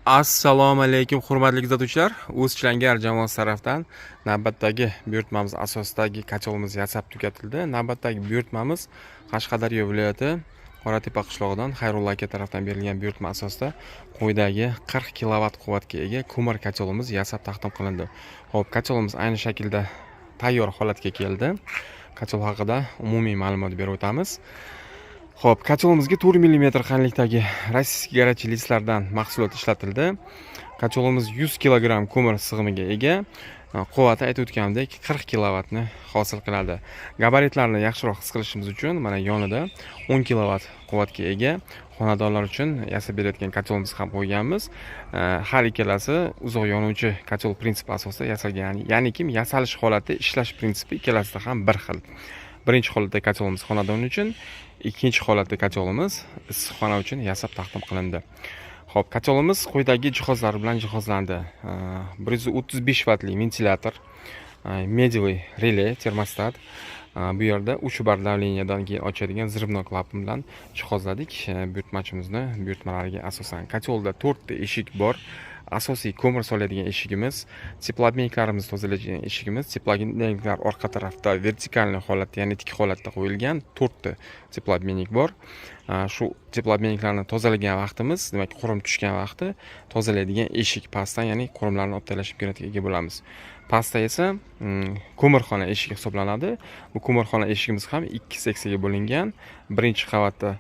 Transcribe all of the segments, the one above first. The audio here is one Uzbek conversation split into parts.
Assalomu alaykum hurmatli kuzatuvchilar. O'zchilangar jamoasi tarafdan navbatdagi buyurtmamiz asosidagi kacholimiz yasab tugatildi. Navbatdagi buyurtmamiz Qashqadaryo viloyati Qoratepa qishlog'idan Xayrulla aka tarafdan berilgan buyurtma asosida quyidagi 40 kilovat quvvatga ega ko'mir kacholimiz yasab taqdim qilindi. Xo'p, kacholimiz ayni shaklda tayyor holatga keldi. Kachol haqida umumiy ma'lumot berib o'tamiz. Xo'p, kacholimizga 4 mm qalinlikdagi rossiyskiy garachli listlardan mahsulot ishlatildi. Kacholimiz 100 kg ko'mir sig'imiga ega. Quvvati aytib o'tganimdek 40 kilovatni hosil qiladi. Gabaritlarni yaxshiroq his qilishimiz uchun mana yonida 10 kilovat quvvatga ega xonadonlar uchun yasab berayotgan kacholimiz ham qo'yganmiz. Har ikkalasi uzoq yonuvchi kachol prinsipi asosida yasalgan. Ya'ni kim yasalish holati, ishlash prinsipi ikkalasida ham bir xil. Birinchi holatda kacholimiz xonadon uchun, ikkinchi holatda kacholimiz issiqxona uchun yasab taqdim qilindi. Xo'p, kacholimiz quyidagi jihozlar bilan jihozlandi. 135 vatli ventilyator, mediyli relay, termostat. Bu yerda 3 bar davleniyadan keyin ochadigan zribno klapan bilan jihozladik. Buyurtmachimizni buyurtmalariga asosan kacholda 4 ta eshik bor. Asosiy ko'mir soladigan eshigimiz, teplobmeniklarimizni tozalaydigan eshigimiz, teplobmeniklar orqa tarafda vertikalniy holatda, ya'ni tik holatda qo'yilgan 4 ta teplobmenik bor. Shu teplobmeniklarni tozalagan vaqtimiz, demak, qurum tushgan vaqti tozalaydigan eshik pastdan, ya'ni qurimlarni olib tashlash imkoniyatiga ega bo'lamiz. Pastda esa ko'mirxona eshigi hisoblanadi. Bu ko'mirxona eshigimiz ham 2 seksiyaga bo'lingan. Birinchi qavatda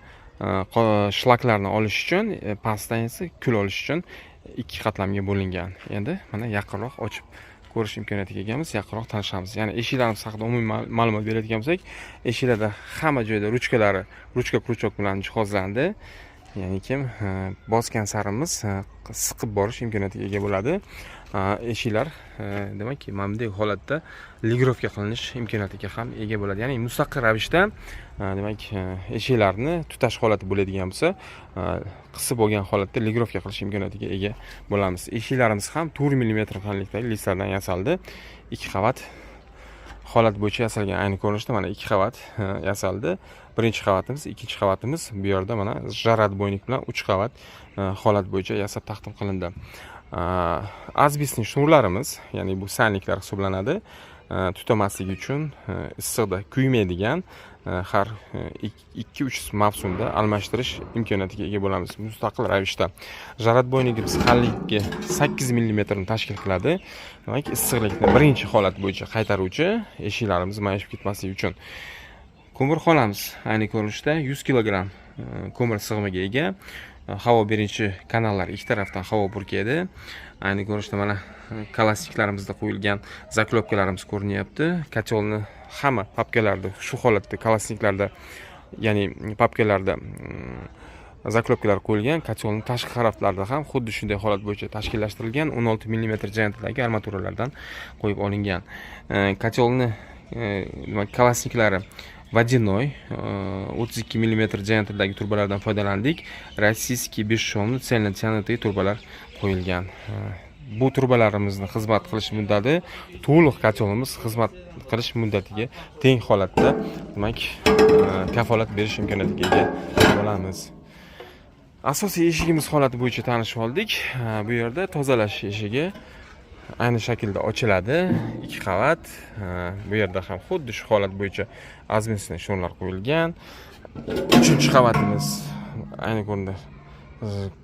shlaklarni olish uchun, pastdan esa kul olish uchun 2 qatlamga bo'lingan. Endi mana yaqinroq ochib ko'rish imkoniyatiga egamiz, yaqinroq tanishamiz. Ya'ni eshiklarimiz haqida umumiy ma'lumot beradigan bo'lsak, eshiklarda hamma joyda ruchkalari, ruchka kruchok bilan jihozlandi. Ya'ni kim bosgan sarimiz siqib borish imkoniyatiga ega bo'ladi. Eshiklar demak, mana bunday holatda ligrovka qilinish imkoniyatiga ham ega bo'ladi. Ya'ni mustaqil ravishda demak, eshiklarni tutash holati bo'ladigan bo'lsa, qisib bo'lgan holatda ligrovka qilish imkoniyatiga ega bo'lamiz. Eshiklarimiz ham 4 mm qalinlikdagi listlardan yasaldi. 2 qavat holat bo'yicha yasalgan. Ayni ko'rinishda mana 2 qavat yasaldi. Birinchi qavatimiz, ikkinchi qavatimiz bu yerda mana jarad bo'ynik bilan 3 qavat holat bo'yicha yasab taqdim qilindi. Asbestning shnurlarimiz, ya'ni bu sanliklar hisoblanadi. Tutamasligi uchun issiqda kuymaydigan, har 2-3 mavsumda almashtirish imkoniyatiga ega bo'lamiz mustaqil ravishda. Jarad bo'ynigimiz qalinligi 8 mm ni tashkil qiladi. Demak, issiqlikni birinchi holat bo'yicha qaytaruvchi, eshiklarimiz mayishib ketmasligi uchun. Ko'mirxonamiz ayni ko'rinishda 100 kg ko'mir sig'imiga ega. Havo beruvchi kanallar ikki tarafdan havo purkaydi. Ayni ko'rinishda mana kalasniklarimizda qo'yilgan zaklopkalarimiz ko'rinyapti. Kacholni hamma papkalarda shu holatda kalasniklarda, ya'ni papkalarda zaklopkalar qo'yilgan. Kacholning tashqi taraflarida ham xuddi shunday holat bo'yicha tashkillashtirilgan 16 mm diametrdagi armaturalardan qo'yib olingan. Kacholni kalasniklari Водяной 32 mm diametrdagi turbalardan foydalandik. Rossiyskiy 5 shomli selno-tyanutые turbalar qo'yilgan. Bu turbalarimizni xizmat qilish muddati to'liq kacholimiz xizmat qilish muddatiga teng holatda, demak, kafolat berish imkoniyatiga ega bo'lamiz. Asosiy eshigimiz holati bo'yicha tanishib oldik. Bu yerda tozalash eshigi ayni shaklda ochiladi, 2 qavat. Bu yerda ham xuddi shu holat bo'yicha asbestning shnurlar qo'yilgan. 3-qavatimiz ayni ko'rinda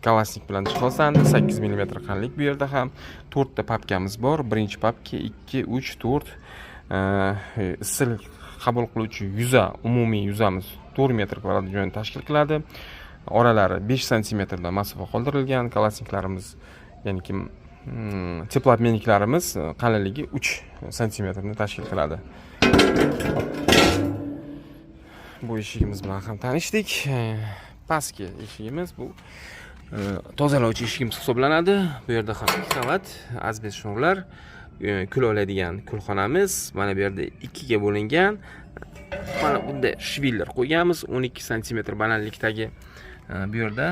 kalasnik bilan jihozlandi, 8 mm qalinlik. Bu yerda ham 4 ta papkamiz bor. Birinchi papka 2, 3, 4. Issiqlik qabul qiluvchi yuza, umumiy yuzamiz 4 metr kvadrat joyni tashkil qiladi. Oralari 5 cm dan masofa qoldirilgan. Kalasniklarimiz, ya'ni kim teplobmeniklarimiz qalinligi 3 cm ni tashkil qiladi. Bu eshigimiz bilan ham tanishdik. Pastki eshigimiz bu tozalovchi eshigimiz hisoblanadi. Bu yerda ham 2 qavat asbest shnurlar, kul oladigan kulxonamiz. Mana bu yerda 2 ga bo'lingan. Mana bunday shvillar qo'yganmiz, 12 cm balandlikdagi. Bu yerda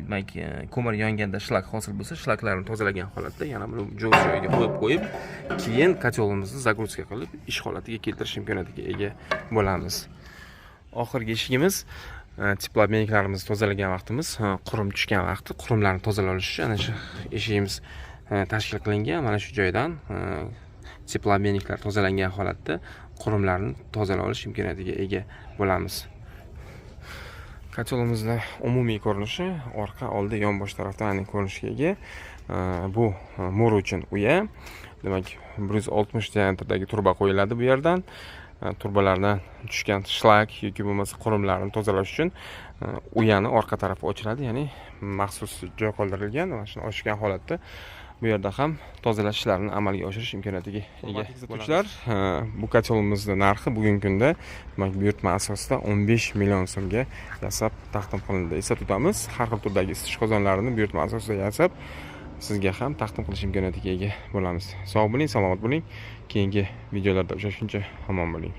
demak, ko'mir yonganda shlak hosil bo'lsa, shlaklarni tozalagan holatda yana buni joyiga qo'yib, keyin kacholimizni загрузка qilib ish holatiga keltirish imkoniyatiga ega bo'lamiz. Oxirgi eshigimiz teplobeyniklarimizni tozalagan vaqtimiz qurum tushgan vaqti qurumlarni tozalab olish uchun ana shu eshigimiz tashkil qilingan. Mana shu joydan teplobeyniklar tozalangan holatda qurumlarni tozalab olish imkoniyatiga ega bo'lamiz. Kotlovimizda umumiy ko'rinishi orqa, oldi, yonbosh tarafdan ko'rinishga ega. Bu mo'r uchun uya. Demak, 160 diametrdagi turba qo'yiladi bu yerdan. Turbalardan tushgan shlak yoki bo'lmasa qurumlarni tozalash uchun uyani orqa tarafi ochiladi, ya'ni maxsus joy qoldirilgan. Mana shuni ochgan holatda bu yerda ham tozalash ishlarini amalga oshirish imkoniyatiga ega bo'lishlar. Bu kotlovimizning narxi bugungi kunda buyurtma asosida 15 million so'mga yasab taqdim qilindi. Eslatib o'tamiz, har xil turdagi isitish qozonlarini buyurtma asosida yasab sizga ham taqdim qilish imkoniyatiga ega bo'lamiz. Sog' bo'ling, salomat bo'ling. Keyingi videolarda uchrashguncha omon bo'ling.